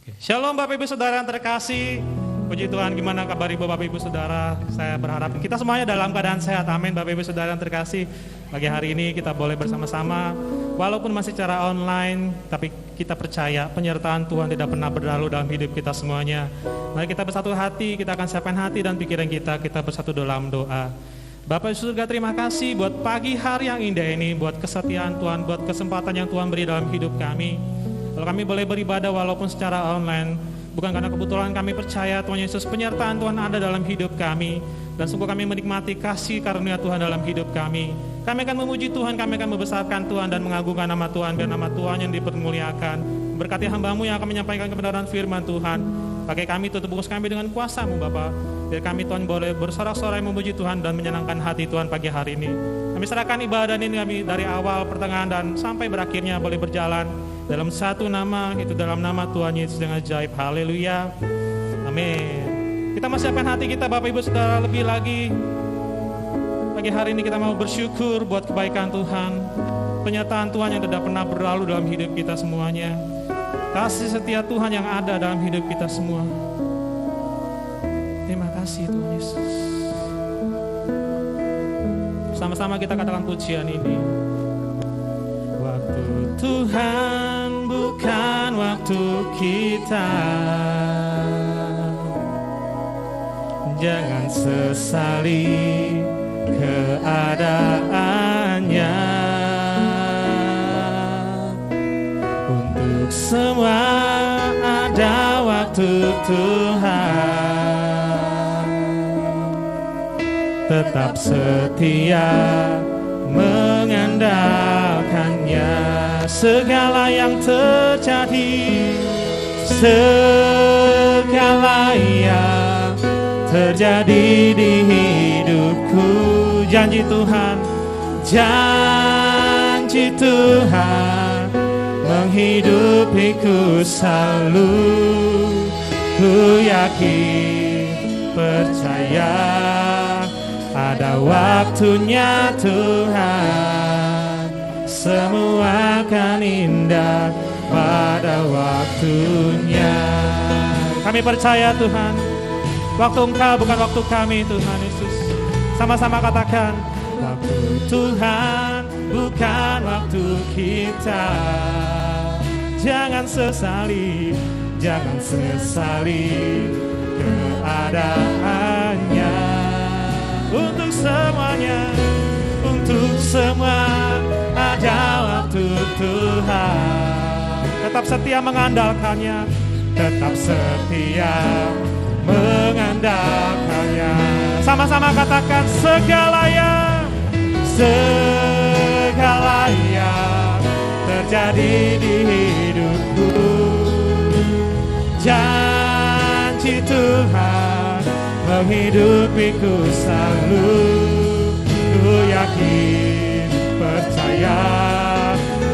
Shalom Bapak Ibu Saudara yang terkasih. Puji Tuhan, gimana kabar Ibu Bapak Ibu Saudara? Saya berharap kita semuanya dalam keadaan sehat. Amin Bapak Ibu Saudara yang terkasih. Pagi hari ini kita boleh bersama-sama, walaupun masih secara online, tapi kita percaya penyertaan Tuhan tidak pernah berlalu dalam hidup kita semuanya. Mari kita bersatu hati, kita akan siapkan hati dan pikiran kita bersatu dalam doa. Bapak Ibu Surga, terima kasih buat pagi hari yang indah ini, buat kesetiaan Tuhan, buat kesempatan yang Tuhan beri dalam hidup kami. Kalau kami boleh beribadah walaupun secara online, bukan karena kebetulan kami percaya Tuhan Yesus, penyertaan Tuhan ada dalam hidup kami. Dan sungguh kami menikmati kasih karunia Tuhan dalam hidup kami. Kami akan memuji Tuhan, kami akan membesarkan Tuhan dan mengagungkan nama Tuhan, biar nama Tuhan yang dipermuliakan. Berkati hamba-Mu yang akan menyampaikan kebenaran firman Tuhan. Pakai kami, tutup bungkus kami dengan kuasa-Mu Bapa. Biar kami Tuhan boleh bersorak-sorai memuji Tuhan dan menyenangkan hati Tuhan pagi hari ini. Kami serahkan ibadah ini kami dari awal, pertengahan dan sampai berakhirnya boleh berjalan dalam satu nama, itu dalam nama Tuhan Yesus dengan ajaib. Haleluya. Amin. Kita masih siapkan hati kita Bapak Ibu Saudara lebih lagi. Pagi hari ini kita mau bersyukur buat kebaikan Tuhan, penyertaan Tuhan yang tidak pernah berlalu dalam hidup kita semuanya. Kasih setia Tuhan yang ada dalam hidup kita semua. Terima kasih Tuhan Yesus. Sama-sama kita katakan pujian ini. Waktu Tuhan bukan waktu kita. Jangan sesali keadaannya. Untuk semua ada waktu Tuhan. Tetap setia mengandalkannya. Segala yang terjadi, segala yang terjadi di hidupku, janji Tuhan menghidupiku selalu. Ku yakin, percaya ada waktunya Tuhan, semua akan indah pada waktunya. Kami percaya Tuhan, waktu Engkau bukan waktu kami Tuhan Yesus. Sama-sama katakan, waktu Tuhan bukan waktu kita. Jangan sesali keadaannya. Untuk semuanya, untuk semua ada waktu Tuhan. Tetap setia mengandalkannya, tetap setia mengandalkannya. Sama-sama katakan, segala yang terjadi di hidupku, janji Tuhan menghidupiku selalu. Ku yakin, percaya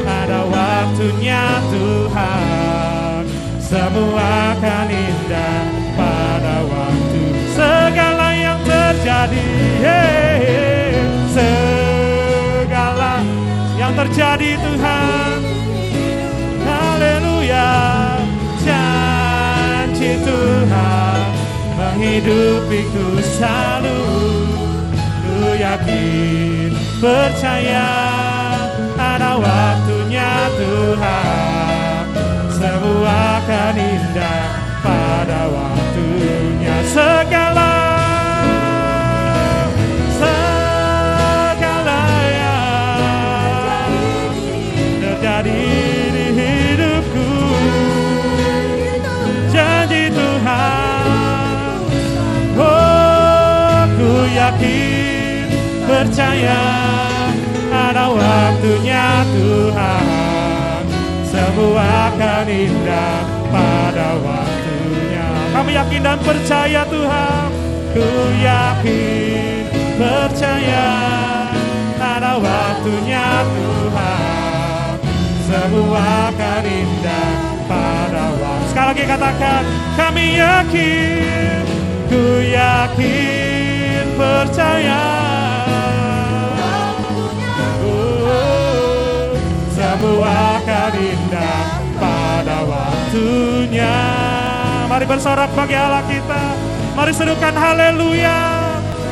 ada waktunya Tuhan, semua akan indah pada waktu. Segala yang terjadi, segala yang terjadi Tuhan, haleluya. Janji Tuhan menghidupiku selalu. Ku yakin, percaya ada waktunya Tuhan, semua akan indah pada waktunya. Segala yang terjadi di hidupku, janji Tuhan, oh ku yakin, percaya ada waktunya Tuhan, semua akan indah pada waktunya. Kami yakin dan percaya Tuhan, ku yakin, percaya ada waktunya Tuhan, semua akan indah pada waktu. Sekali lagi katakan, kami yakin, ku yakin, percaya semua akan indah pada waktunya. Mari bersorak bagi Allah kita. Mari serukan haleluya.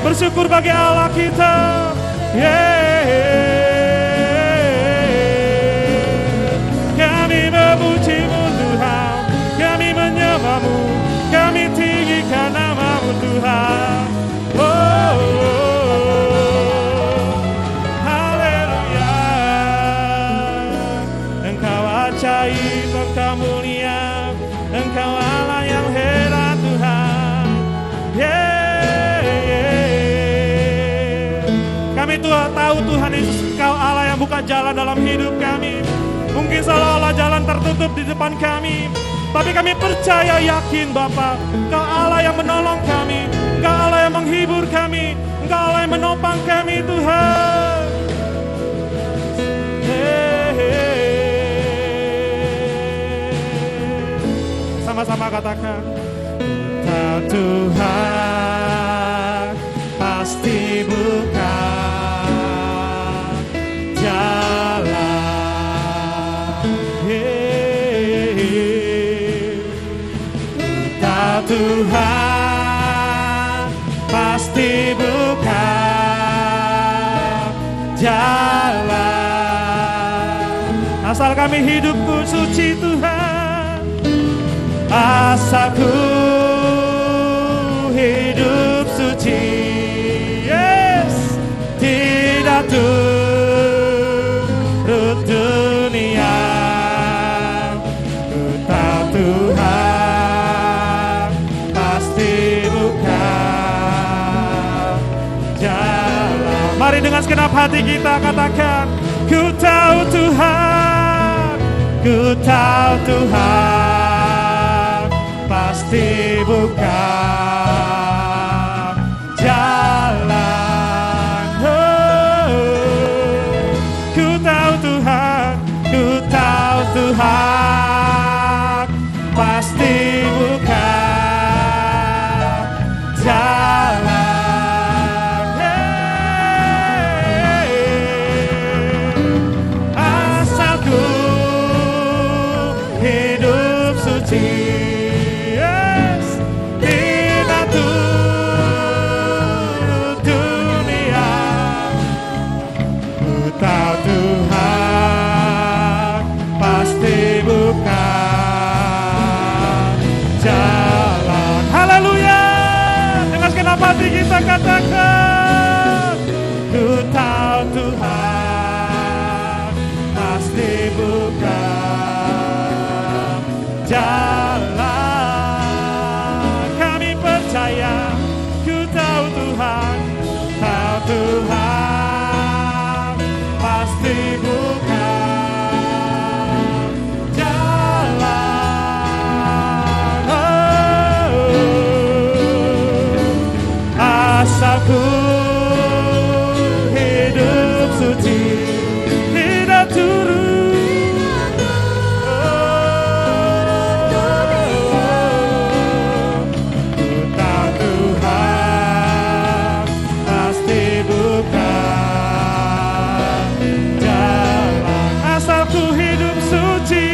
Bersyukur bagi Allah kita. Kami memuji-Mu Tuhan, kami menyembah-Mu, kami tinggikan nama-Mu Tuhan. Haleluya. Engkau ajaib, Engkau mulia, Engkau Allah yang heran Tuhan. Kami tahu Tuhan Yesus, Engkau Allah yang buka jalan dalam hidup kami. Mungkin seolah-olah jalan tertutup di depan kami, tapi kami percaya yakin Bapa, Engkau Allah yang menolong kami, Engkau Allah yang menghibur kami, Engkau Allah yang menopang kami Tuhan. Sama-sama katakan, Tuhan pasti buka jalan. Tuhan pasti buka jalan. Asal kami hidupku suci Tuhan, asalku hidup suci, yes, tidak turut dunia. Ku tahu Tuhan pasti buka jalan. Mari dengan segenap hati kita katakan, ku tahu Tuhan, ku tahu Tuhan pasti buka jalan. Ku tahu Tuhan, ku tahu Tuhan pasti buka jalan. Asalku hidup suci, hati kita katakan, ku tahu Tuhan pasti buka jalan. Kami percaya, ku tahu Tuhan, tahu Tuhan pasti buka asalku hidup suci, tidak turut ku tahu Tuhan pasti buka jalan. Asalku hidup suci,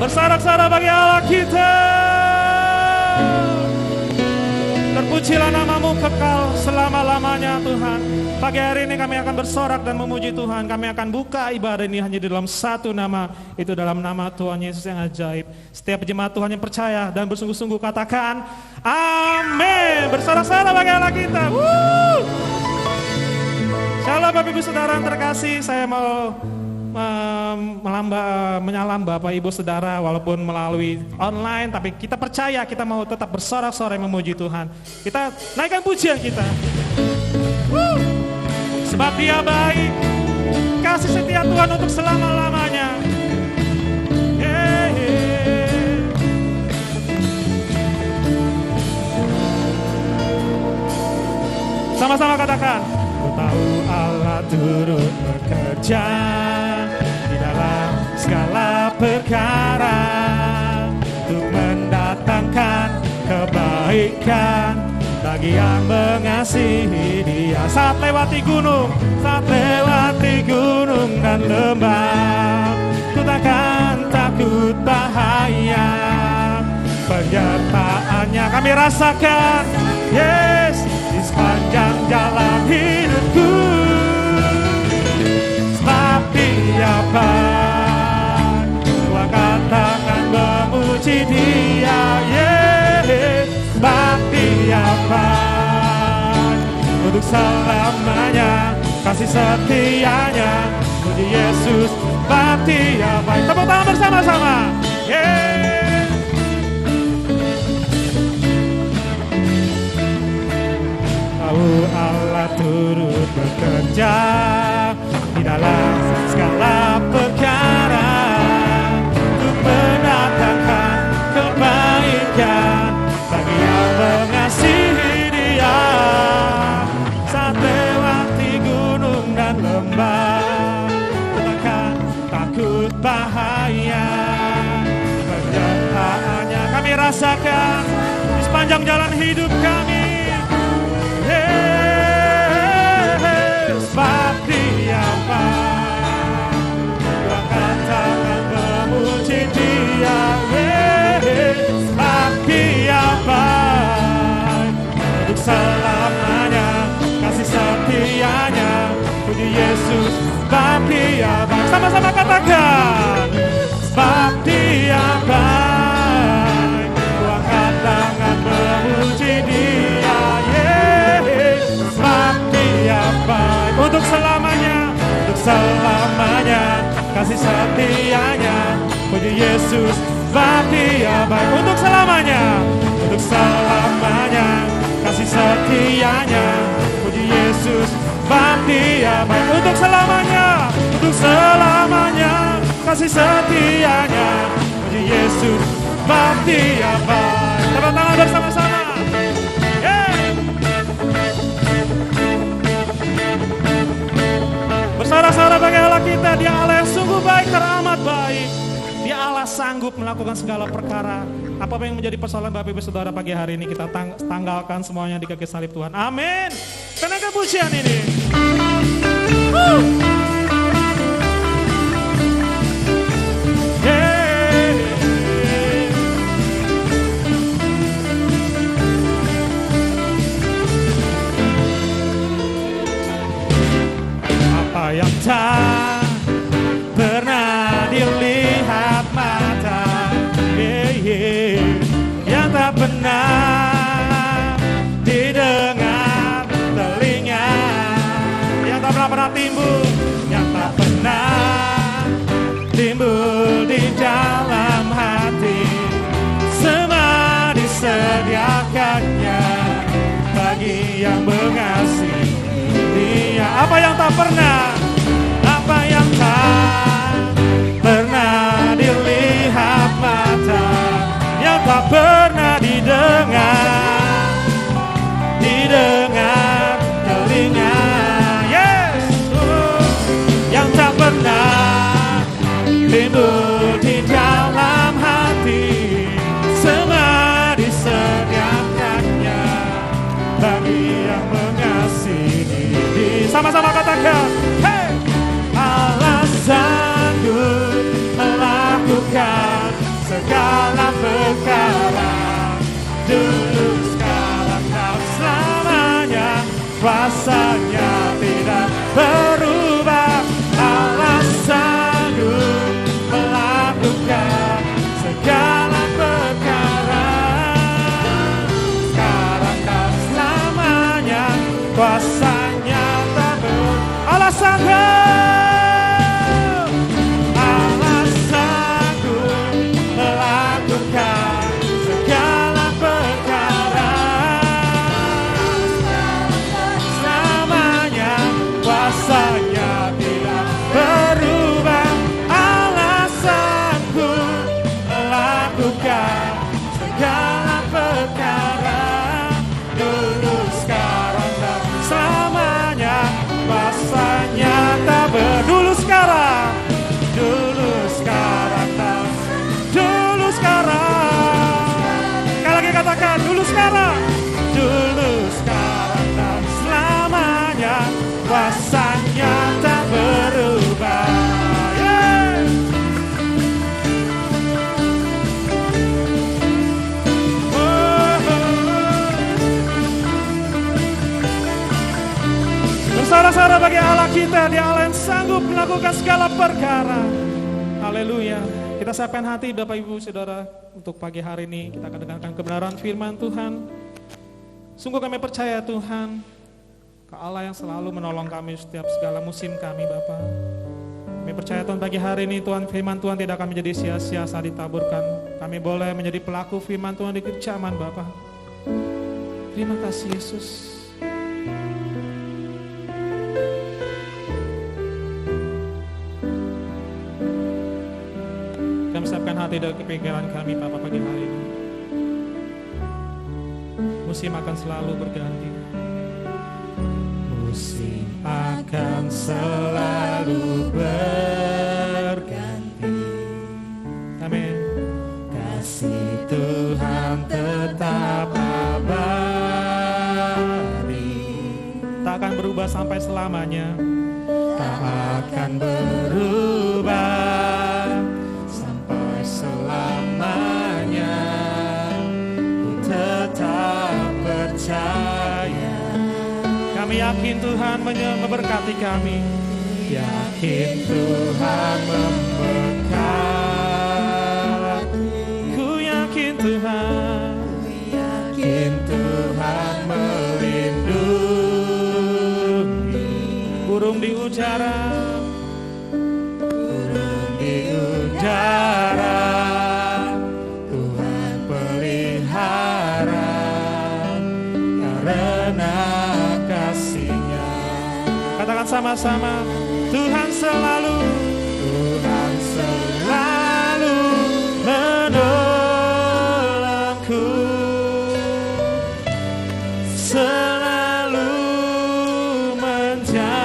bersorak-sorak bagi Allah kita. Terpujilah namamu kekal selama-lamanya Tuhan. Pagi hari ini kami akan bersorak dan memuji Tuhan. Kami akan buka ibadah ini hanya di dalam satu nama, itu dalam nama Tuhan Yesus yang ajaib. Setiap jemaat Tuhan yang percaya dan bersungguh-sungguh katakan amin. Bersorak-sorak bagi Allah kita. Shalom Bapak Ibu Saudara yang terkasih, saya mau menyalam Bapak Ibu Saudara walaupun melalui online, tapi kita percaya kita mau tetap bersorak-sorai memuji Tuhan. Kita naikkan pujian kita. Sebab Dia baik, kasih setia Tuhan untuk selama-lamanya. Sama-sama katakan. Ku tahu Allah turut bekerja di dalam segala perkara untuk mendatangkan kebaikan bagi yang mengasihi Dia. Saat lewati gunung dan lembah, ku takkan takut bahaya. Penyertaannya kami rasakan, yes, di sepanjang jalan hidupku. Sebab Dia baik, ku angkat tangan memuji Dia, yes. Sebab Dia baik, untuk selamanya kasih setianya. Puji Yesus, sebab Dia baik. Tepuk tangan bersama-sama, yeah. Allah turut bekerja di dalam segala perkara untuk mendatangkan kebaikan bagi yang mengasihi Dia. Saat lewati gunung dan lembah, takkan takut bahaya. Penyertaannya kami rasakan di sepanjang jalan hidup kami. Sebab Dia baik, ku angkat tangan memuji Dia. Sebab Dia baik, untuk selamanya kasih setianya. Puji Yesus, sebab Dia baik. Sama-sama katakan. Sebab Dia baik, ku angkat tangan memuji Dia. Sebab Dia baik, untuk selamanya kasih setianya. Puji Yesus, sebab Dia baik, untuk selamanya kasih setianya. Puji Yesus, sebab Dia baik, untuk selamanya kasih setianya. Puji Yesus, sebab Dia baik. Tepuk tangan bersama-sama. Saudara-saudara, bagi Allah kita, Dia Allah yang sungguh baik, teramat baik. Dia Allah sanggup melakukan segala perkara. Apa yang menjadi persoalan Bapak Ibu Saudara pagi hari ini, kita tanggalkan semuanya di kaki salib Tuhan. Amin. Tenaga pujian ini. Yang tak pernah dilihat mata, yang tak pernah didengar telinga, yang tak pernah timbul, yang tak pernah timbul di dalam hati, semua disediakannya bagi yang mengasihi Dia. Apa yang tak pernah dilihat mata, yang tak pernah didengar telinga, yes, yang tak pernah timbul di dalam hati, semua disediakannya bagi yang mengasihi. Sama-sama katakan, hey! Allah sanggup melakukan segala perkara, dulu, sekarang, dan selamanya. Kuasanya tidak berubah. Allah sanggup melakukan segala perkara, sekarang dan selamanya. Kuasanya tak berubah. Allah sanggup. bagi Allah kita, Dia Allah yang sanggup melakukan segala perkara. Haleluya. Kita siapkan hati Bapak Ibu Saudara untuk pagi hari ini kita akan dengarkan kebenaran firman Tuhan. Sungguh kami percaya Tuhan, Kau Allah yang selalu menolong kami setiap segala musim kami Bapa. Kami percaya Tuhan pagi hari ini Tuhan firman Tuhan tidak akan menjadi sia-sia saat ditaburkan. Kami boleh menjadi pelaku firman Tuhan di kecaman Bapa. Terima kasih Yesus. Kami siapkan hati dan kepikiran kami Bapa pagi hari ini. Musim akan selalu berganti. Musim akan selalu berganti. Amin. Kasih Tuhan tetap abadi. Tak akan berubah sampai selamanya. Tak akan berubah sampai selamanya. Ku tetap percaya. Kami yakin Tuhan memberkati kami. Yakin Tuhan memberkati. Ku yakin Tuhan. Yakin Tuhan melindungi. Burung di udara. Burung di udara. Tuhan pelihara. Karena katakan sama-sama, Tuhan selalu menolongku, selalu menjagaku,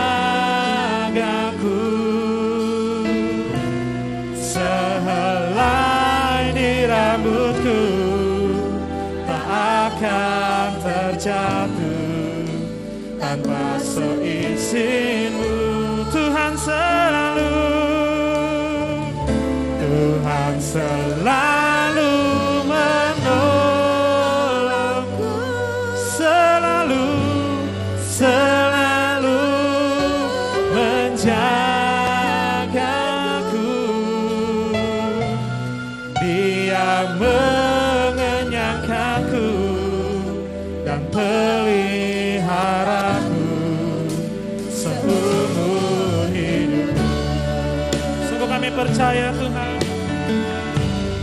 sehelai di rambutku tak akan terjatuh tanpa seizinmu. Tuhan selalu menolongku, selalu menjagaku. Dia mengenyangkanku dan peliharaku seumur hidup. Sungguh kami percaya Tuhan,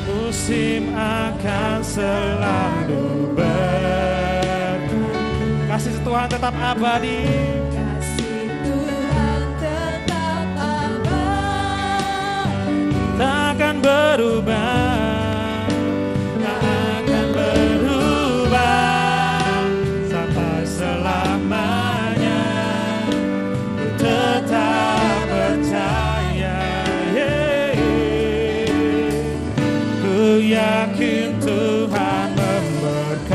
musim akan selalu berganti. Kasih Tuhan tetap abadi. Kasih Tuhan tetap abadi. Tak akan berubah, tak akan berubah sampai selamanya. Ku tetap percaya. Ku yakin Tuhan memberkati.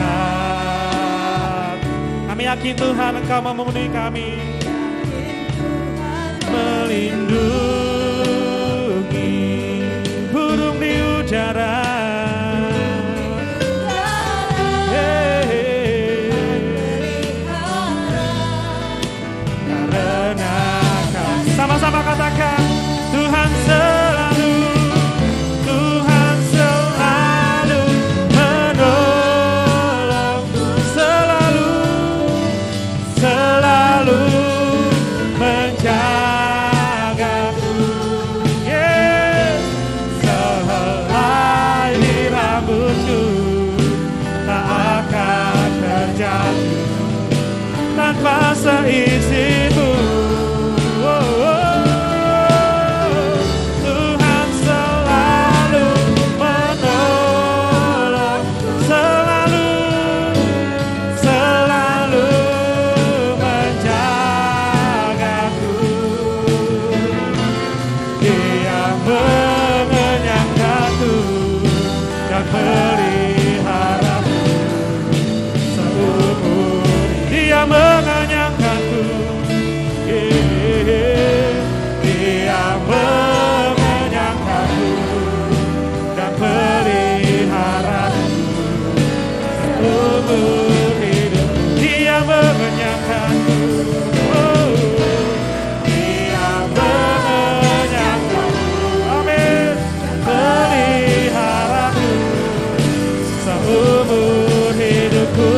Kami yakin Tuhan Engkau memenuhi kami, melindungi burung di udara. Karena kasih. Sama-sama katakan, Tuhan selalu menjagaku. Yes. Sehelai di rambutku tak akan terjatuh tanpa seizinmu. Tuhan selalu menolong, selalu menjagaku. Dia mengenyangkanku dan peliharaku seumur. Dia mengenyangkanku, Dia mengenyangkanku dan peliharaku seumur hidup. Dia mengenyangkanku, seumur hidupku.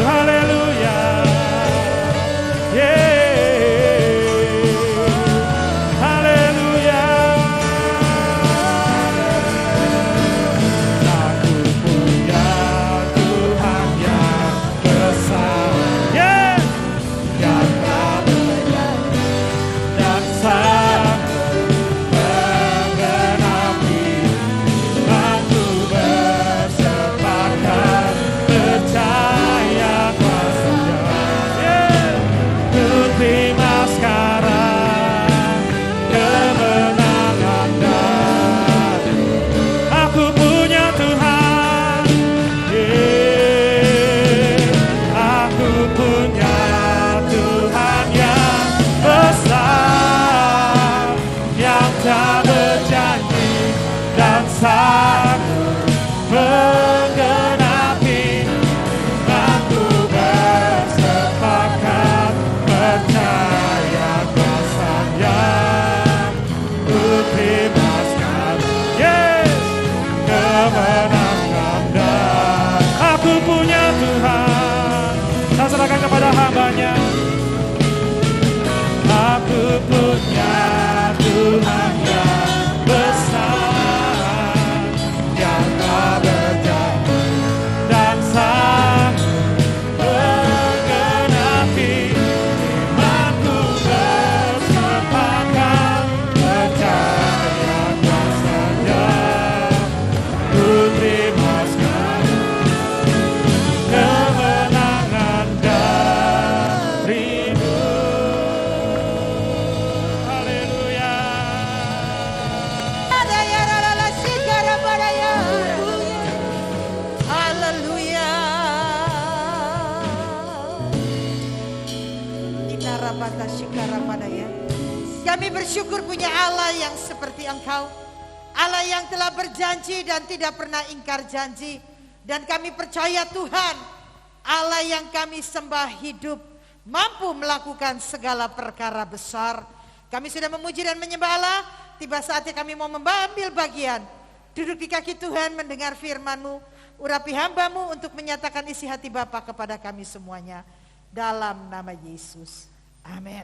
Haleluya. Haleluya. Aku punya Tuhan yang besar, yang tak dan sanggup menggenapi. Aku bersepakat percaya kuasa-Nya. Ku terima sekarang kemenangan dan aku punya Tuhan. Aku punya Tuhan yang besar, yang tak berjanji dan sanggup menggenapi. Aku bersepakat percaya kuasa-Nya. Ku terima sekarang, kemenangan dan aku punya Tuhan. Saya serahkan kepada hamba-Nya. Aku punya Tuhan yang besar, yang tak berjanji dan sanggup menggenapi. Imanku bersepakat percaya kuasa-Nya. Ku terima sekarang kemenangan darimu. Haleluya. Haleluya. Inarabata shikarapadaya. Kami bersyukur punya Allah yang seperti Engkau, Allah yang telah berjanji dan tidak pernah ingkar janji. Dan kami percaya Tuhan, Allah yang kami sembah hidup, mampu melakukan segala perkara besar. Kami sudah memuji dan menyembah Allah. Tiba saatnya kami mau mengambil bagian, duduk di kaki Tuhan, mendengar firman-Mu. Urapi hamba-Mu untuk menyatakan isi hati Bapa kepada kami semuanya. Dalam nama Yesus. Amin.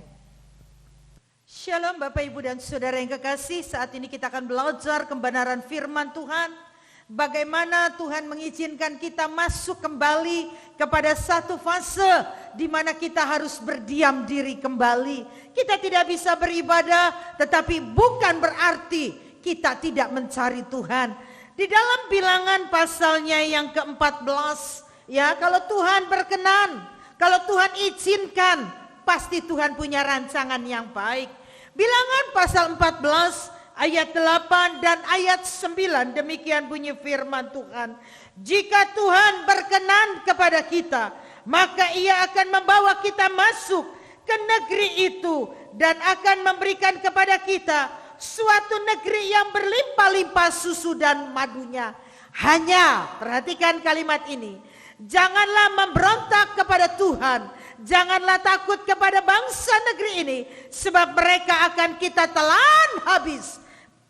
Shalom Bapak Ibu dan Saudara yang kekasih. Saat ini kita akan belajar kebenaran firman Tuhan. Bagaimana Tuhan mengizinkan kita masuk kembali kepada satu fase di mana kita harus berdiam diri kembali. Kita tidak bisa beribadah, tetapi bukan berarti kita tidak mencari Tuhan. Di dalam Bilangan pasalnya yang ke-14, ya, kalau Tuhan berkenan, kalau Tuhan izinkan, pasti Tuhan punya rancangan yang baik. Bilangan pasal 14 ayat 8 dan ayat 9, demikian bunyi firman Tuhan. Jika Tuhan berkenan kepada kita, maka Ia akan membawa kita masuk ke negeri itu dan akan memberikan kepada kita suatu negeri yang berlimpah-limpah susu dan madunya. Hanya, perhatikan kalimat ini, janganlah memberontak kepada Tuhan, janganlah takut kepada bangsa negeri ini, sebab mereka akan kita telan habis.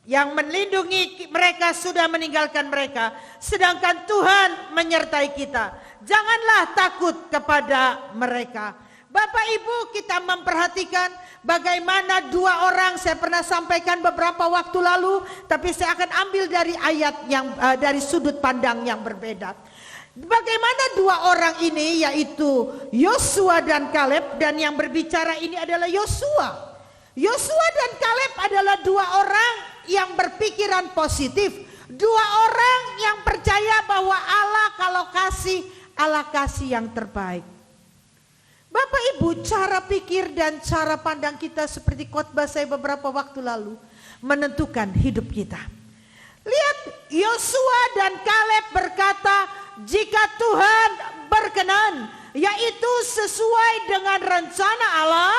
Yang melindungi mereka sudah meninggalkan mereka, sedangkan Tuhan menyertai kita. Janganlah takut kepada mereka. Bapak Ibu, kita memperhatikan bagaimana dua orang, saya pernah sampaikan beberapa waktu lalu, tapi saya akan ambil dari ayat yang dari sudut pandang yang berbeda. Bagaimana dua orang ini, yaitu Yosua dan Kaleb, dan yang berbicara ini adalah Yosua. Yosua dan Kaleb adalah dua orang yang berpikiran positif, dua orang yang percaya bahwa Allah kalau kasih, Allah kasih yang terbaik. Bapak Ibu, cara pikir dan cara pandang kita seperti khotbah saya beberapa waktu lalu menentukan hidup kita. Lihat, Yosua dan Kaleb berkata, jika Tuhan berkenan, yaitu sesuai dengan rencana Allah,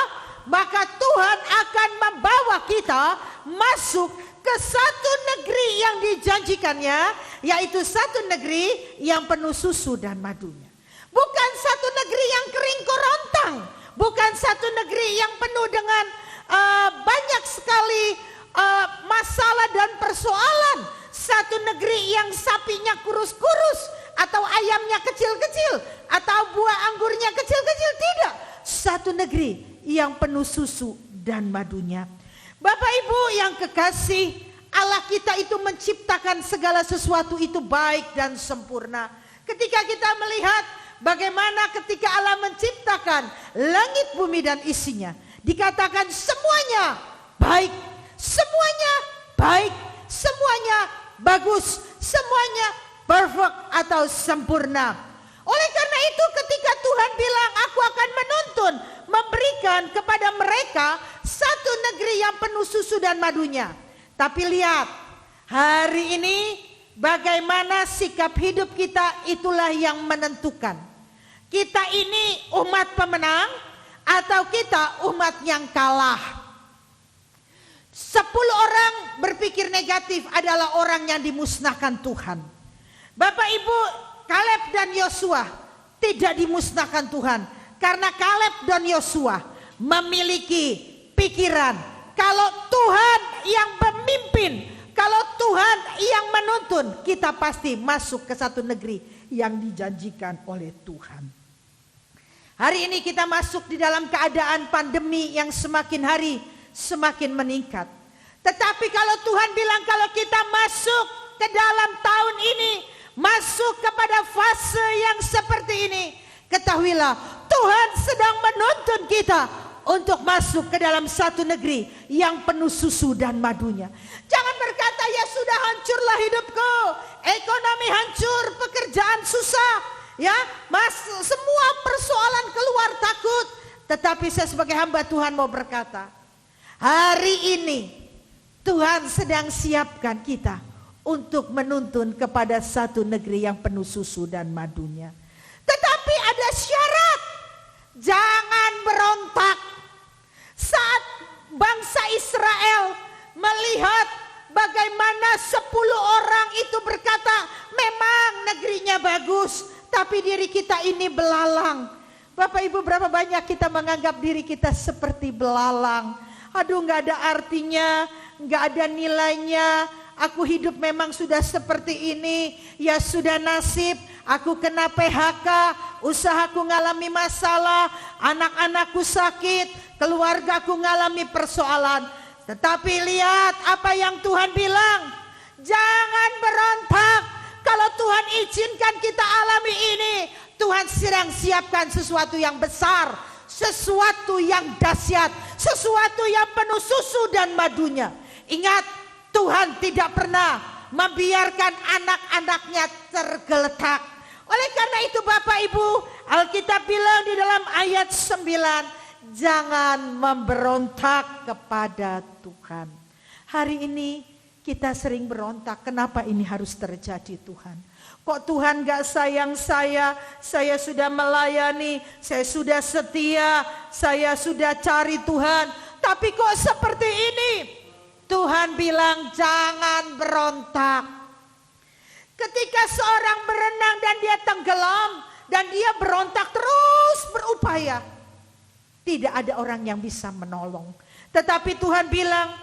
maka Tuhan akan membawa kita masuk ke satu negeri yang dijanjikannya, yaitu satu negeri yang penuh susu dan madunya. Bukan satu negeri yang kering kerontang, bukan satu negeri yang penuh dengan banyak sekali masalah dan persoalan, satu negeri yang sapinya kurus-kurus, atau ayamnya kecil-kecil, atau buah anggurnya kecil-kecil. Tidak, satu negeri yang penuh susu dan madunya. Bapak Ibu yang kekasih, Allah kita itu menciptakan segala sesuatu itu baik dan sempurna. Ketika kita melihat bagaimana ketika Allah menciptakan langit, bumi dan isinya, dikatakan semuanya baik, semuanya baik, semuanya bagus, semuanya perfect atau sempurna. Oleh karena itu ketika Tuhan bilang aku akan menuntun, memberikan kepada mereka satu negeri yang penuh susu dan madunya. Tapi lihat, hari ini bagaimana sikap hidup kita, itulah yang menentukan. Kita ini umat pemenang atau kita umat yang kalah. 10 orang berpikir negatif adalah orang yang dimusnahkan Tuhan. Bapak Ibu, Kaleb dan Yosua tidak dimusnahkan Tuhan. Karena Kaleb dan Yosua memiliki pikiran, kalau Tuhan yang memimpin, kalau Tuhan yang menuntun, kita pasti masuk ke satu negeri yang dijanjikan oleh Tuhan. Hari ini kita masuk di dalam keadaan pandemi yang semakin hari semakin meningkat. Tetapi kalau Tuhan bilang kalau kita masuk ke dalam tahun ini, masuk kepada fase yang seperti ini, ketahuilah Tuhan sedang menuntun kita untuk masuk ke dalam satu negeri yang penuh susu dan madunya. Jangan berkata ya sudah hancurlah hidupku, ekonomi hancur, pekerjaan susah, ya semua persoalan keluar takut. Tetapi saya sebagai hamba Tuhan mau berkata, hari ini Tuhan sedang siapkan kita untuk menuntun kepada satu negeri yang penuh susu dan madunya. Tetapi ada syarat, jangan berontak. Saat bangsa Israel melihat bagaimana 10 orang itu berkata, memang negerinya bagus, tapi diri kita ini belalang. Bapak Ibu, berapa banyak kita menganggap diri kita seperti belalang. Aduh, gak ada artinya, gak ada nilainya. Aku hidup memang sudah seperti ini, ya sudah nasib. Aku kena PHK, usahaku ngalami masalah, anak-anakku sakit, keluargaku ngalami persoalan. Tetapi lihat apa yang Tuhan bilang, jangan berontak. Kalau Tuhan izinkan kita alami ini, Tuhan sedang siapkan sesuatu yang besar, sesuatu yang dahsyat, sesuatu yang penuh susu dan madunya. Ingat, Tuhan tidak pernah membiarkan anak-anaknya tergeletak. Oleh karena itu Bapak Ibu, Alkitab bilang di dalam ayat 9, jangan memberontak kepada Tuhan. Hari ini kita sering berontak, kenapa ini harus terjadi Tuhan? Kok Tuhan gak sayang saya sudah melayani, saya sudah setia, saya sudah cari Tuhan. Tapi kok seperti ini? Tuhan bilang jangan berontak. Ketika seorang berenang dan dia tenggelam dan dia berontak terus berupaya, tidak ada orang yang bisa menolong. Tetapi Tuhan bilang,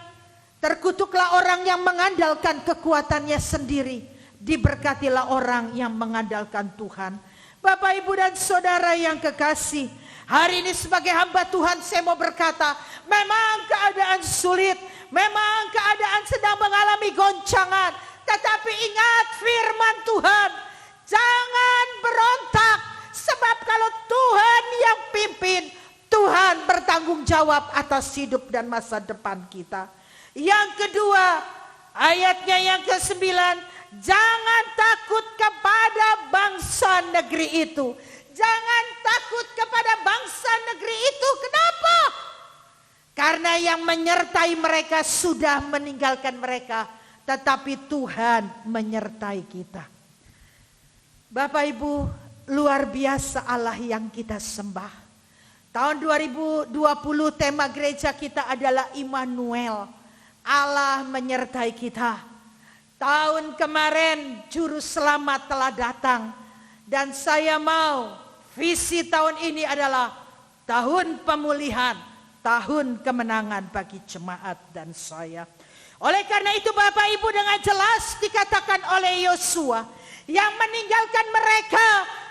terkutuklah orang yang mengandalkan kekuatannya sendiri, diberkatilah orang yang mengandalkan Tuhan. Bapak Ibu dan Saudara yang kekasih, hari ini sebagai hamba Tuhan saya mau berkata, memang keadaan sulit, memang keadaan sedang mengalami goncangan, tetapi ingat firman Tuhan, jangan berontak, sebab kalau Tuhan yang pimpin, Tuhan bertanggung jawab atas hidup dan masa depan kita. Yang kedua, ayatnya yang ke-9, jangan takut kepada bangsa negeri itu. Jangan takut kepada bangsa negeri itu. Kenapa? Karena yang menyertai mereka sudah meninggalkan mereka, tetapi Tuhan menyertai kita. Bapak Ibu, luar biasa Allah yang kita sembah. Tahun 2020 tema gereja kita adalah Immanuel, Allah menyertai kita. Tahun kemarin juru selamat telah datang, dan saya mau visi tahun ini adalah tahun pemulihan, tahun kemenangan bagi jemaat dan saya. Oleh karena itu Bapak Ibu, dengan jelas dikatakan oleh Yosua, yang meninggalkan mereka,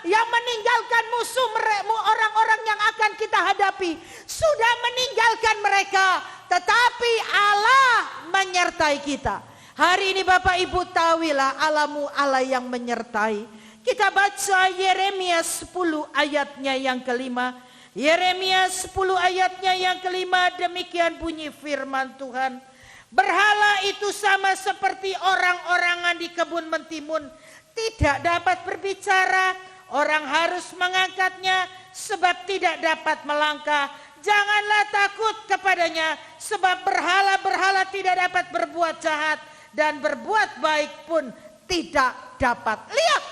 yang meninggalkan musuh orang-orang yang akan kita hadapi, sudah meninggalkan mereka, tetapi Allah menyertai kita. Hari ini Bapak Ibu, tahuilah Allahmu Allah yang menyertai. Kita baca Yeremia 10 ayatnya yang kelima. Yeremia 10 ayatnya yang kelima, demikian bunyi firman Tuhan. Berhala itu sama seperti orang-orangan di kebun mentimun, tidak dapat berbicara, orang harus mengangkatnya sebab tidak dapat melangkah. Janganlah takut kepadanya, sebab berhala-berhala tidak dapat berbuat jahat, dan berbuat baik pun tidak dapat. Lihat,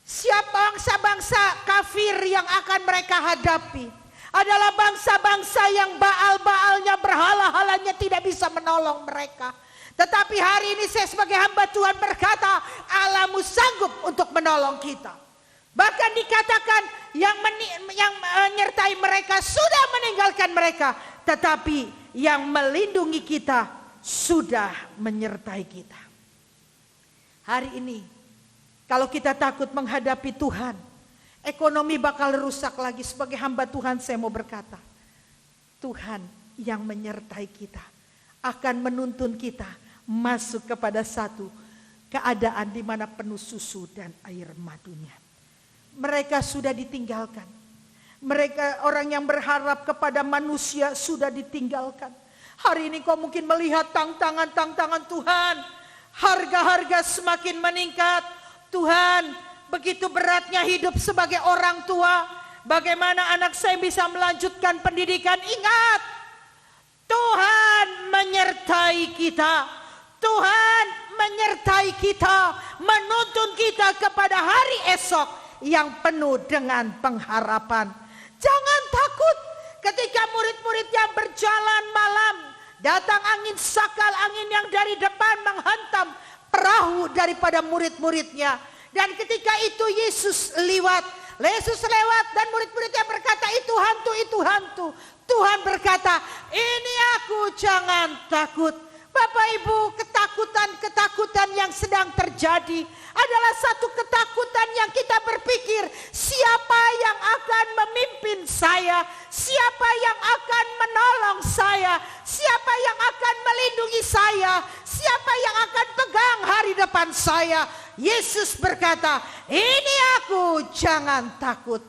siapa bangsa-bangsa kafir yang akan mereka hadapi adalah bangsa-bangsa yang baal-baalnya, berhala-halanya tidak bisa menolong mereka. Tetapi hari ini saya sebagai hamba Tuhan berkata, Allahmu sanggup untuk menolong kita. Bahkan dikatakan yang menyertai mereka sudah meninggalkan mereka, tetapi yang melindungi kita sudah menyertai kita. Hari ini kalau kita takut menghadapi Tuhan, ekonomi bakal rusak lagi. Sebagai hamba Tuhan saya mau berkata, Tuhan yang menyertai kita akan menuntun kita masuk kepada satu keadaan di mana penuh susu dan air madunya. Mereka sudah ditinggalkan. Mereka orang yang berharap kepada manusia sudah ditinggalkan. Hari ini kau mungkin melihat tantangan Tuhan. Harga-harga semakin meningkat. Tuhan, begitu beratnya hidup sebagai orang tua. Bagaimana anak saya bisa melanjutkan pendidikan? Ingat, Tuhan menyertai kita. Tuhan menyertai kita, menuntun kita kepada hari esok yang penuh dengan pengharapan. Jangan takut ketika murid-muridnya berjalan malam, datang angin sakal, angin yang dari depan menghantam perahu daripada murid-muridnya. Dan ketika itu Yesus lewat dan murid-muridnya berkata, itu hantu. Tuhan berkata, ini aku, jangan takut. Bapak Ibu, ketakutan yang sedang terjadi adalah satu ketakutan yang kita berpikir, siapa yang akan memimpin saya? Siapa yang akan menolong saya? Siapa yang akan melindungi saya? Siapa yang akan pegang hari depan saya? Yesus berkata, ini aku, jangan takut.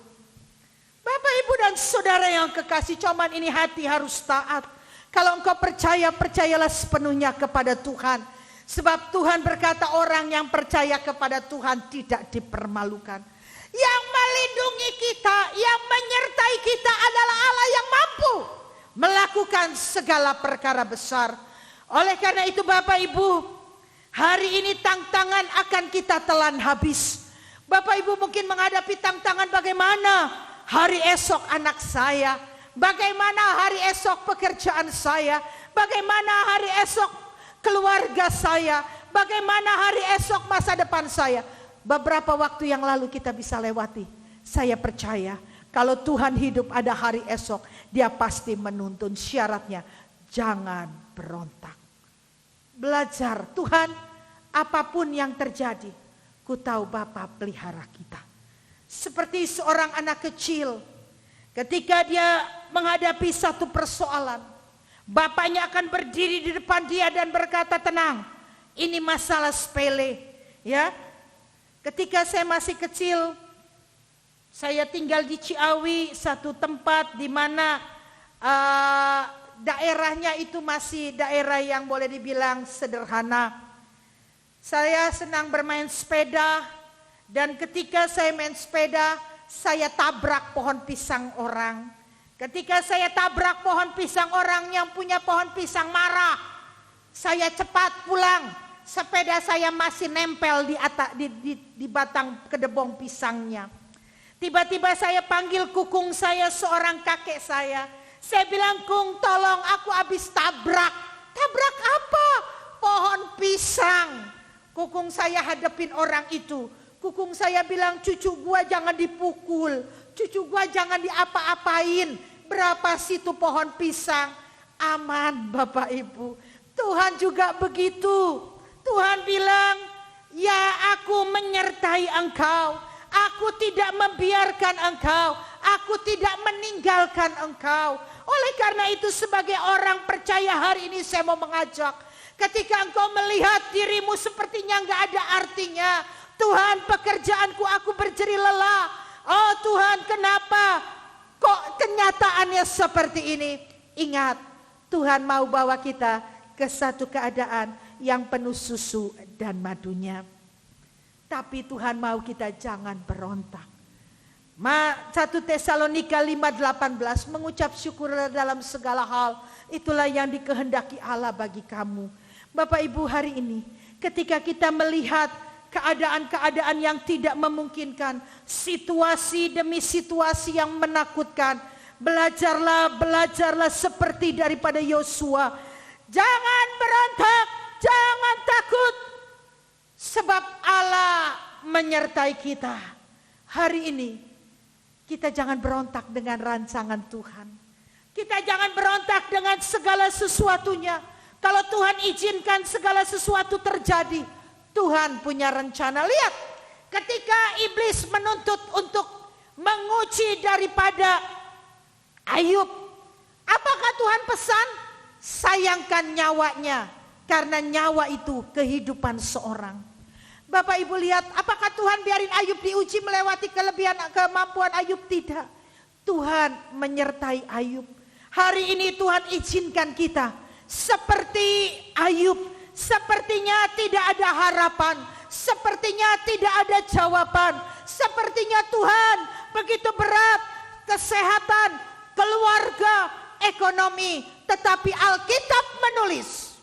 Bapak Ibu dan saudara yang kekasih, cuman ini hati harus taat. Kalau engkau percaya, percayalah sepenuhnya kepada Tuhan. Sebab Tuhan berkata, orang yang percaya kepada Tuhan tidak dipermalukan. Yang melindungi kita, yang menyertai kita adalah Allah yang mampu melakukan segala perkara besar. Oleh karena itu Bapak Ibu, hari ini tantangan akan kita telan habis. Bapak Ibu mungkin menghadapi tantangan, bagaimana hari esok anak saya, bagaimana hari esok pekerjaan saya, bagaimana hari esok keluarga saya, bagaimana hari esok masa depan saya. Beberapa waktu yang lalu kita bisa lewati. Saya percaya kalau Tuhan hidup ada hari esok, Dia pasti menuntun. Syaratnya jangan berontak. Belajar, Tuhan, apapun yang terjadi, ku tahu Bapa pelihara kita. Seperti seorang anak kecil, ketika dia menghadapi satu persoalan, bapaknya akan berdiri di depan dia dan berkata, tenang, ini masalah sepele. Ya, ketika saya masih kecil, saya tinggal di Ciawi, satu tempat di mana daerahnya itu masih daerah yang boleh dibilang sederhana. Saya senang bermain sepeda, dan ketika saya main sepeda, saya tabrak pohon pisang orang. Ketika saya tabrak pohon pisang orang, yang punya pohon pisang marah. Saya cepat pulang, sepeda saya masih nempel di batang kedebong pisangnya. Tiba-tiba saya panggil kukung saya, seorang kakek saya. Saya bilang, Kung, tolong, aku habis tabrak. Tabrak apa? Pohon pisang. Kukung saya hadapin orang itu. Kukung saya bilang, cucu gua jangan dipukul, cucu gua jangan diapa-apain. Berapa situ pohon pisang? Aman Bapak Ibu. Tuhan juga begitu. Tuhan bilang, ya aku menyertai engkau. Aku tidak membiarkan engkau. Aku tidak meninggalkan engkau. Oleh karena itu sebagai orang percaya hari ini saya mau mengajak. Ketika engkau melihat dirimu sepertinya nggak ada artinya. Tuhan, pekerjaanku aku berjeri lelah. Oh Tuhan, kenapa kok kenyataannya seperti ini? Ingat, Tuhan mau bawa kita ke satu keadaan yang penuh susu dan madunya. Tapi Tuhan mau kita jangan berontak. 1 Tesalonika 5:18 mengucap syukur dalam segala hal. Itulah yang dikehendaki Allah bagi kamu. Bapak Ibu, hari ini ketika kita melihat keadaan-keadaan yang tidak memungkinkan, situasi demi situasi yang menakutkan, belajarlah seperti daripada Yosua. Jangan berontak, jangan takut, sebab Allah menyertai kita. Hari ini kita jangan berontak dengan rancangan Tuhan. Kita jangan berontak dengan segala sesuatunya. Kalau Tuhan izinkan segala sesuatu terjadi, Tuhan punya rencana. Lihat, ketika iblis menuntut untuk menguji daripada Ayub, apakah Tuhan pesan? Sayangkan nyawanya, karena nyawa itu kehidupan seorang. Bapak Ibu lihat, apakah Tuhan biarin Ayub diuji melewati kelebihan kemampuan Ayub? Tidak. Tuhan menyertai Ayub. Hari ini Tuhan izinkan kita seperti Ayub. Sepertinya tidak ada harapan, sepertinya tidak ada jawaban, sepertinya Tuhan begitu berat, kesehatan, keluarga, ekonomi. Tetapi Alkitab menulis,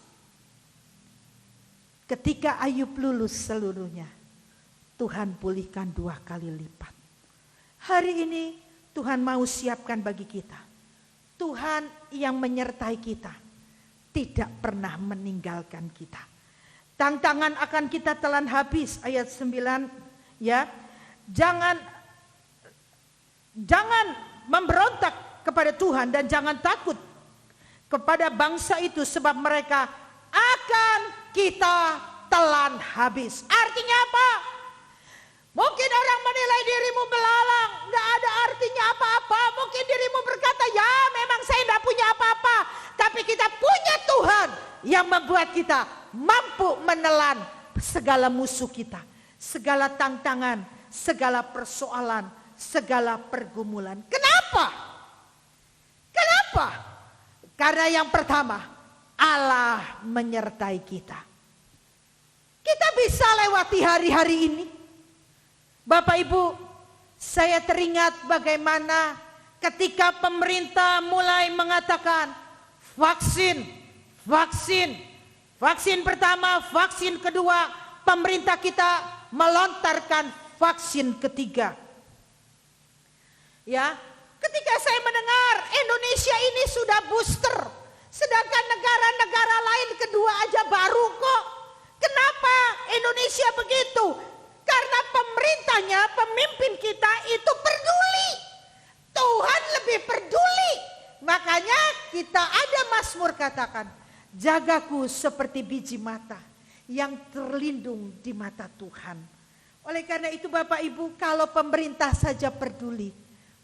ketika Ayub lulus seluruhnya, Tuhan pulihkan 2 kali lipat. Hari ini Tuhan mau siapkan bagi kita. Tuhan yang menyertai kita, tidak pernah meninggalkan kita. Tantangan akan kita telan habis, ayat 9 ya. Jangan memberontak kepada Tuhan dan jangan takut kepada bangsa itu, sebab mereka akan kita telan habis. Artinya apa? Mungkin orang menilai dirimu belalang, gak ada artinya apa-apa. Mungkin dirimu berkata, ya memang saya gak punya apa-apa. Tapi kita punya Tuhan yang membuat kita mampu menelan segala musuh kita, segala tantangan, segala persoalan, segala pergumulan. Kenapa? Kenapa? Karena yang pertama, Allah menyertai kita. Kita bisa lewati hari-hari ini. Bapak Ibu, saya teringat bagaimana ketika pemerintah mulai mengatakan vaksin pertama, vaksin kedua, pemerintah kita melontarkan vaksin ketiga. Ya, ketika saya mendengar Indonesia ini sudah booster, sedangkan negara-negara lain kedua aja baru kok. Kenapa Indonesia begitu? Karena pemerintahnya, pemimpin kita itu peduli. Tuhan lebih peduli. Makanya kita ada Mazmur katakan, jagaku seperti biji mata yang terlindung di mata Tuhan. Oleh karena itu Bapak Ibu, kalau pemerintah saja peduli,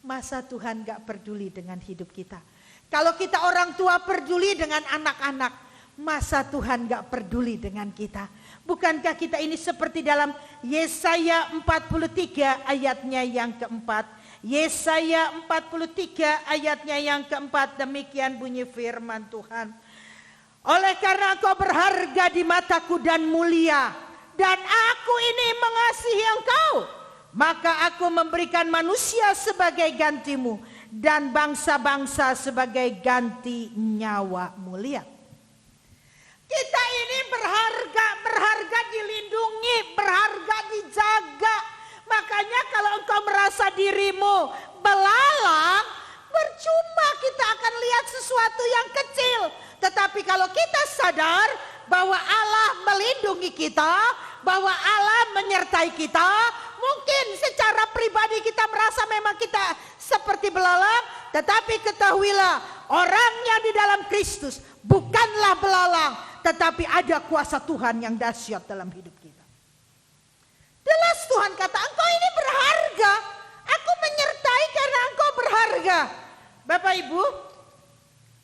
masa Tuhan gak peduli dengan hidup kita? Kalau kita orang tua peduli dengan anak-anak, masa Tuhan gak peduli dengan kita? Bukankah kita ini seperti dalam Yesaya 43 ayatnya yang keempat. Yesaya 43 ayatnya yang keempat, demikian bunyi firman Tuhan. Oleh karena engkau berharga di mataku dan mulia, dan aku ini mengasihi engkau, maka aku memberikan manusia sebagai gantimu, dan bangsa-bangsa sebagai ganti nyawa mulia. Kita ini berharga dilindungi, berharga dijaga. Makanya kalau engkau merasa dirimu belalang, percuma kita akan lihat sesuatu yang kecil. Tetapi kalau kita sadar bahwa Allah melindungi kita, bahwa Allah menyertai kita, mungkin secara pribadi kita merasa memang kita seperti belalang, tetapi ketahuilah orang yang di dalam Kristus bukanlah belalang, tetapi ada kuasa Tuhan yang dahsyat dalam hidup kita. Jelas Tuhan kata, engkau ini berharga. Aku menyertai karena engkau berharga. Bapak Ibu,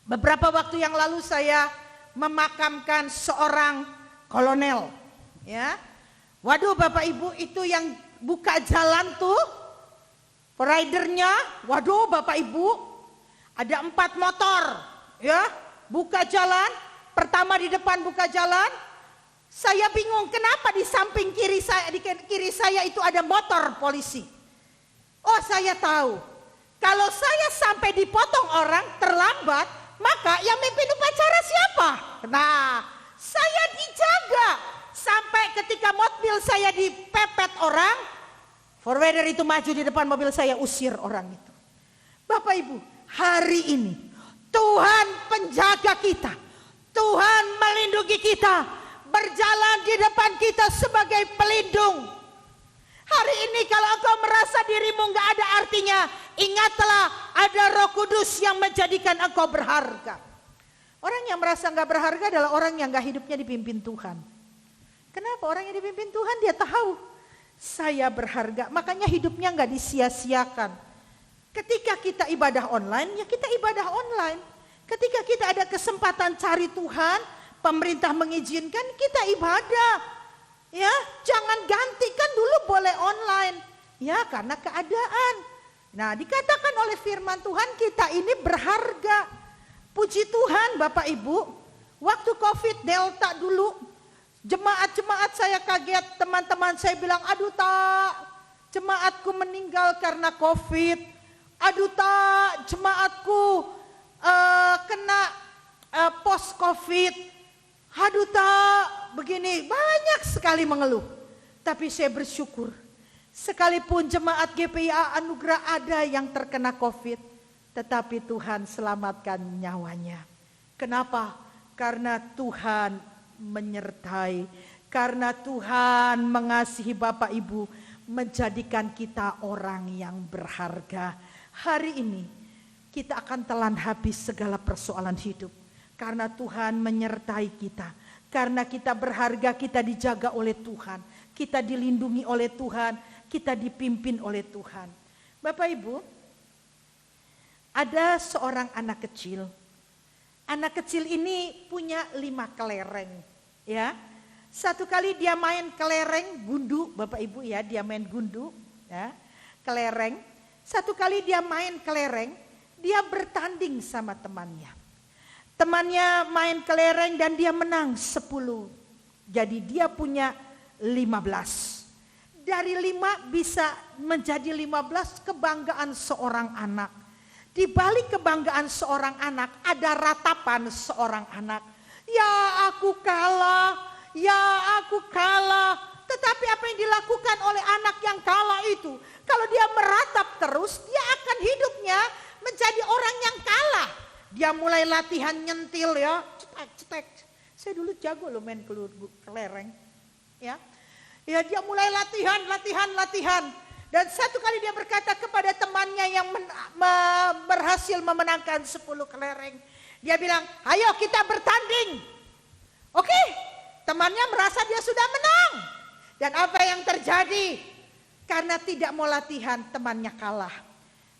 beberapa waktu yang lalu saya memakamkan seorang kolonel. Ya, waduh Bapak Ibu, itu yang buka jalan tuh, ridernya, waduh Bapak Ibu, ada 4 motor, ya, buka jalan. Pertama di depan buka jalan, saya bingung kenapa di samping kiri saya itu ada motor polisi. Oh saya tahu, kalau saya sampai dipotong orang terlambat, maka yang mimpin upacara siapa? Nah, saya dijaga sampai ketika mobil saya dipepet orang, forwarder itu maju di depan mobil saya, usir orang itu. Bapak Ibu, hari ini Tuhan penjaga kita, Tuhan melindungi kita, berjalan di depan kita sebagai pelindung. Hari ini kalau engkau merasa dirimu gak ada artinya, ingatlah ada Roh Kudus yang menjadikan engkau berharga. Orang yang merasa gak berharga adalah orang yang gak hidupnya dipimpin Tuhan. Kenapa? Orang yang dipimpin Tuhan dia tahu saya berharga, makanya hidupnya gak disia-siakan. Ketika kita ibadah online, ya kita ibadah online. Ketika kita ada kesempatan cari Tuhan, pemerintah mengizinkan, kita ibadah. Ya, jangan gantikan dulu boleh online. Ya, karena keadaan. Nah, dikatakan oleh firman Tuhan kita ini berharga. Puji Tuhan Bapak Ibu, waktu Covid Delta dulu, jemaat-jemaat saya kaget, teman-teman saya bilang, aduh tak, jemaatku meninggal karena Covid. Aduh tak, jemaatku kena post Covid. Aduh tak, begini, banyak sekali mengeluh. Tapi saya bersyukur, sekalipun jemaat GPIA Anugerah ada yang terkena Covid, tetapi Tuhan selamatkan nyawanya. Kenapa? Karena Tuhan menyertai, karena Tuhan mengasihi Bapak Ibu, menjadikan kita orang yang berharga. Hari ini kita akan telan habis segala persoalan hidup. Karena Tuhan menyertai kita. Karena kita berharga, kita dijaga oleh Tuhan. Kita dilindungi oleh Tuhan. Kita dipimpin oleh Tuhan. Bapak Ibu, ada seorang anak kecil. Anak kecil ini punya 5 kelereng. Ya, satu kali dia main kelereng gundu, Bapak Ibu ya, dia main gundu. Ya, kelereng. Satu kali dia main kelereng, dia bertanding sama temannya. Temannya main kelereng dan dia menang 10. Jadi dia punya 15. Dari 5 bisa menjadi 15 kebanggaan seorang anak. Di balik kebanggaan seorang anak ada ratapan seorang anak. Ya aku kalah, ya aku kalah. Tetapi apa yang dilakukan oleh anak yang kalah itu, kalau dia meratap terus, dia akan hidupnya menjadi orang yang kalah. Dia mulai latihan nyentil ya, cetek. Saya dulu jago loh main kelereng. Ya, dia mulai latihan. Dan satu kali dia berkata kepada temannya yang berhasil memenangkan 10 kelereng. Dia bilang, ayo kita bertanding. Oke, temannya merasa dia sudah menang. Dan apa yang terjadi? Karena tidak mau latihan, temannya kalah.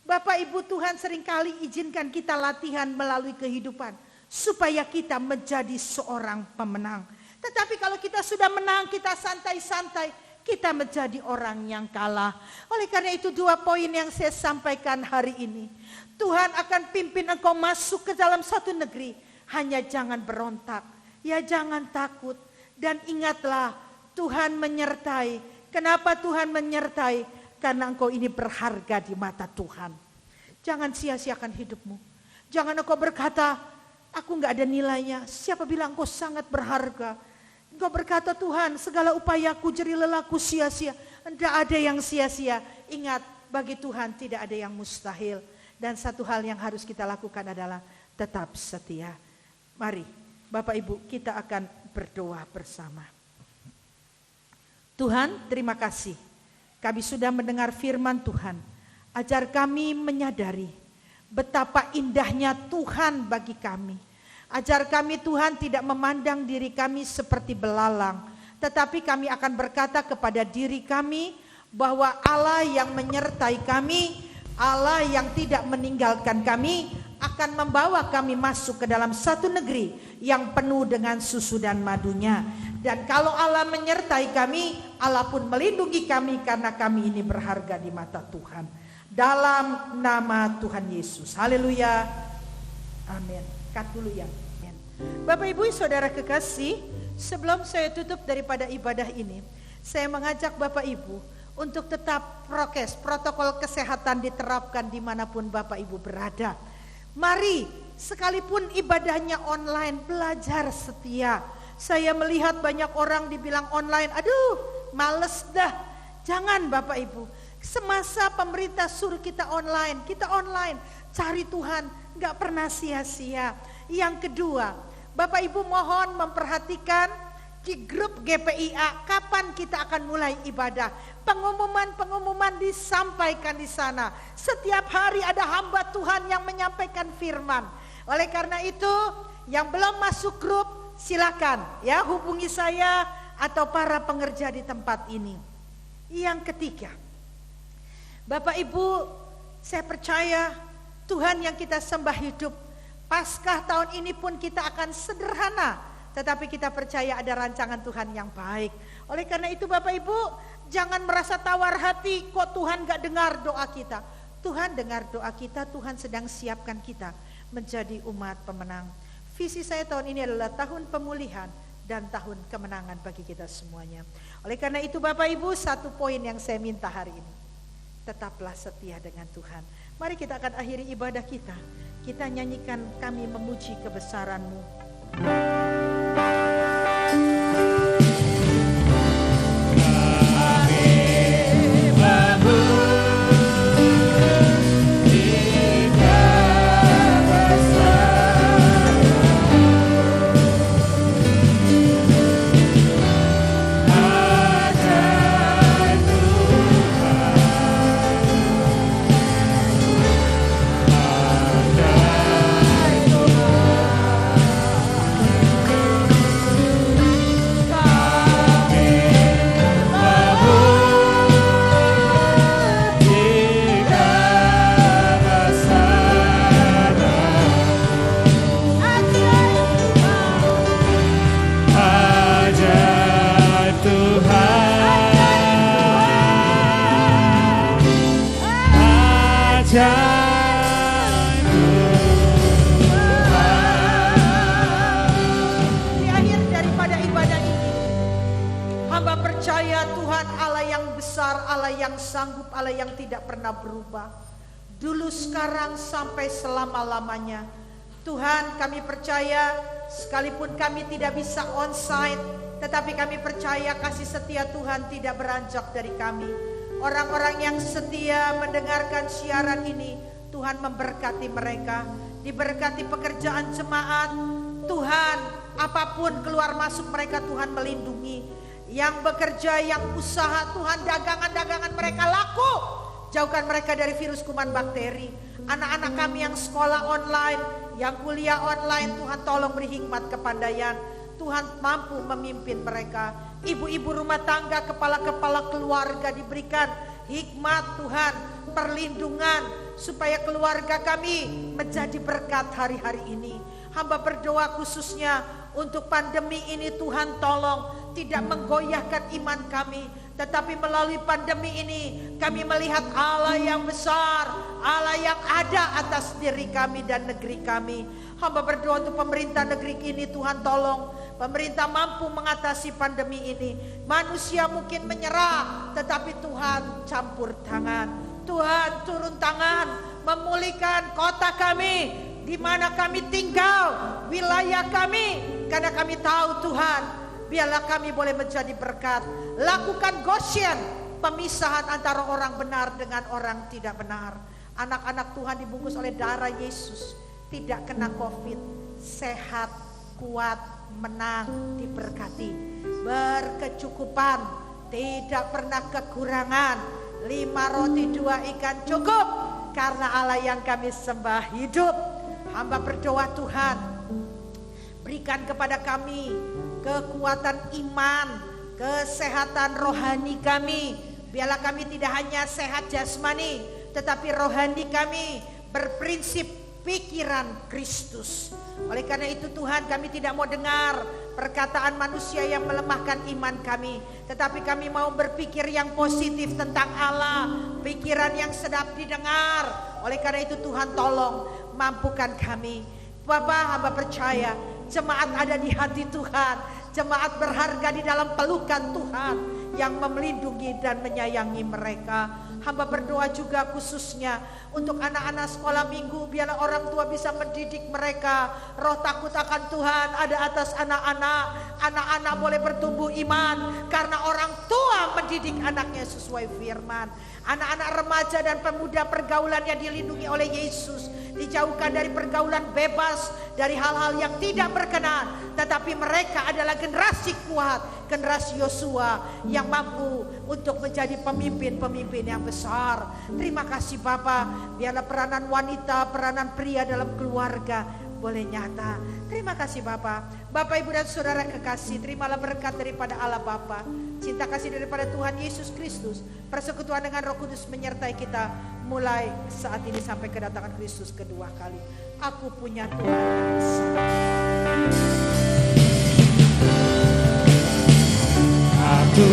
Bapak Ibu, Tuhan seringkali izinkan kita latihan melalui kehidupan supaya kita menjadi seorang pemenang. Tetapi kalau kita sudah menang, kita santai-santai, kita menjadi orang yang kalah. Oleh karena itu 2 poin yang saya sampaikan hari ini. Tuhan akan pimpin engkau masuk ke dalam satu negeri. Hanya jangan berontak, ya jangan takut. Dan ingatlah Tuhan menyertai. Kenapa Tuhan menyertai? Karena engkau ini berharga di mata Tuhan. Jangan sia-siakan hidupmu. Jangan engkau berkata, aku gak ada nilainya. Siapa bilang engkau sangat berharga? Engkau berkata, Tuhan segala upayaku jerih lelahku sia-sia. Tidak ada yang sia-sia. Ingat, bagi Tuhan tidak ada yang mustahil. Dan satu hal yang harus kita lakukan adalah tetap setia. Mari Bapak Ibu, kita akan berdoa bersama. Tuhan, terima kasih. Kami sudah mendengar firman Tuhan. Ajar kami menyadari betapa indahnya Tuhan bagi kami. Ajar kami Tuhan tidak memandang diri kami seperti belalang, tetapi kami akan berkata kepada diri kami bahwa Allah yang menyertai kami, Allah yang tidak meninggalkan kami, akan membawa kami masuk ke dalam satu negeri yang penuh dengan susu dan madunya. Dan kalau Allah menyertai kami, Allah pun melindungi kami karena kami ini berharga di mata Tuhan. Dalam nama Tuhan Yesus. Haleluya. Amin. Kat dulu ya. Amin. Bapak Ibu Saudara kekasih, sebelum saya tutup daripada ibadah ini, saya mengajak Bapak Ibu untuk tetap prokes, protokol kesehatan diterapkan dimanapun Bapak Ibu berada. Mari, sekalipun ibadahnya online, belajar setia. Saya melihat banyak orang dibilang online, aduh males dah. Jangan Bapak Ibu, semasa pemerintah suruh kita online, cari Tuhan, gak pernah sia-sia. Yang kedua, Bapak Ibu mohon memperhatikan di grup GPIA, kapan kita akan mulai ibadah. Pengumuman disampaikan di sana. Setiap hari ada hamba Tuhan yang menyampaikan firman. Oleh karena itu, yang belum masuk grup, silakan ya hubungi saya atau para pengerja di tempat ini. Yang ketiga, Bapak Ibu, saya percaya Tuhan yang kita sembah hidup. Paskah tahun ini pun kita akan sederhana, tetapi kita percaya ada rancangan Tuhan yang baik. Oleh karena itu Bapak Ibu, jangan merasa tawar hati kok Tuhan gak dengar doa kita. Tuhan dengar doa kita, Tuhan sedang siapkan kita menjadi umat pemenang. Visi saya tahun ini adalah tahun pemulihan dan tahun kemenangan bagi kita semuanya. Oleh karena itu Bapak Ibu, satu poin yang saya minta hari ini, tetaplah setia dengan Tuhan. Mari kita akan akhiri ibadah kita. Kita nyanyikan Kami Memuji Kebesaran-Mu. Allah yang tidak pernah berubah, dulu, sekarang, sampai selama-lamanya. Tuhan, kami percaya sekalipun kami tidak bisa onsite, tetapi kami percaya kasih setia Tuhan tidak beranjak dari kami. Orang-orang yang setia mendengarkan siaran ini, Tuhan memberkati mereka, diberkati pekerjaan jemaat. Tuhan, apapun keluar masuk mereka Tuhan melindungi. Yang bekerja, yang usaha, Tuhan dagangan-dagangan mereka laku. Jauhkan mereka dari virus kuman bakteri. Anak-anak kami yang sekolah online, yang kuliah online, Tuhan tolong beri hikmat kepandaian. Tuhan mampu memimpin mereka. Ibu-ibu rumah tangga, kepala-kepala keluarga diberikan hikmat Tuhan, perlindungan, supaya keluarga kami menjadi berkat hari-hari ini. Hamba berdoa khususnya untuk pandemi ini, Tuhan tolong tidak menggoyahkan iman kami, tetapi melalui pandemi ini kami melihat Allah yang besar, Allah yang ada atas diri kami dan negeri kami. Hamba berdoa untuk pemerintah negeri ini, Tuhan tolong pemerintah mampu mengatasi pandemi ini. Manusia mungkin menyerah, tetapi Tuhan campur tangan. Tuhan turun tangan, memulihkan kota kami, di mana kami tinggal, wilayah kami, karena kami tahu Tuhan, biarlah kami boleh menjadi berkat. Lakukan Goshen, pemisahan antara orang benar dengan orang tidak benar. Anak-anak Tuhan dibungkus oleh darah Yesus, tidak kena COVID, sehat, kuat, menang, diberkati, berkecukupan, tidak pernah kekurangan. 5 roti 2 ikan cukup, karena Allah yang kami sembah hidup. Hamba berdoa Tuhan, Berikan kepada kami kekuatan iman, kesehatan rohani kami. Biarlah kami tidak hanya sehat jasmani, tetapi rohani kami berprinsip pikiran Kristus. Oleh karena itu Tuhan, kami tidak mau dengar perkataan manusia yang melemahkan iman kami, tetapi kami mau berpikir yang positif tentang Allah, pikiran yang sedap didengar. Oleh karena itu Tuhan, tolong mampukan kami. Bapa, hamba percaya jemaat ada di hati Tuhan, jemaat berharga di dalam pelukan Tuhan yang melindungi dan menyayangi mereka. Hamba berdoa juga khususnya untuk anak-anak sekolah minggu, biarlah orang tua bisa mendidik mereka. Roh takut akan Tuhan ada atas anak-anak. Anak-anak boleh bertumbuh iman karena orang tua mendidik anaknya sesuai firman. Anak-anak remaja dan pemuda pergaulannya dilindungi oleh Yesus, dijauhkan dari pergaulan bebas, dari hal-hal yang tidak berkenan. Tetapi mereka adalah generasi kuat, generasi Yosua yang mampu untuk menjadi pemimpin-pemimpin yang besar. Terima kasih Bapa, biarlah peranan wanita, peranan pria dalam keluarga boleh nyata. Terima kasih Bapa. Bapak, Ibu dan Saudara kekasih, terimalah berkat daripada Allah Bapa, cinta kasih daripada Tuhan Yesus Kristus, persekutuan dengan Roh Kudus menyertai kita mulai saat ini sampai kedatangan Kristus kedua kali. Aku punya Tuhan yang besar. Aku